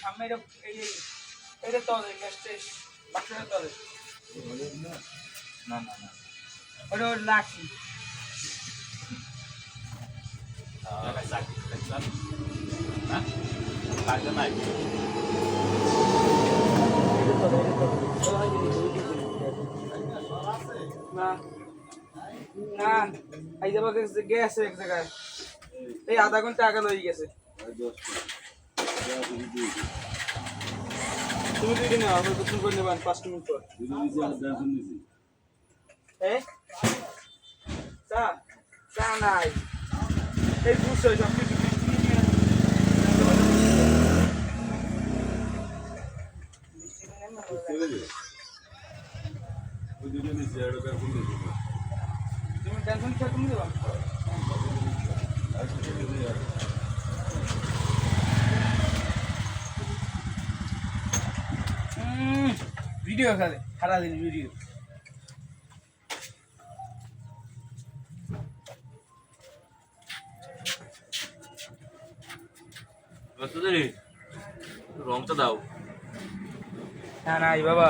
সামনে এটা তলে গ্যাসটা বাক্সটা তলে না না না ওটা লাঠি না এই যাবো গেছে এক জায়গায় এই আধা ঘন্টা আগে হয়ে গেছে তুমি দুই দিন আবার গোসল করে নেবেন 5 মিনিট পর চা চা নাই এই বুঝছো সব কিছু তুমি টেনশন খেয়ে তুমি দেবা ভিডিও খালে সারাদিন ভিডিও রংটা দাও না নাই বাবা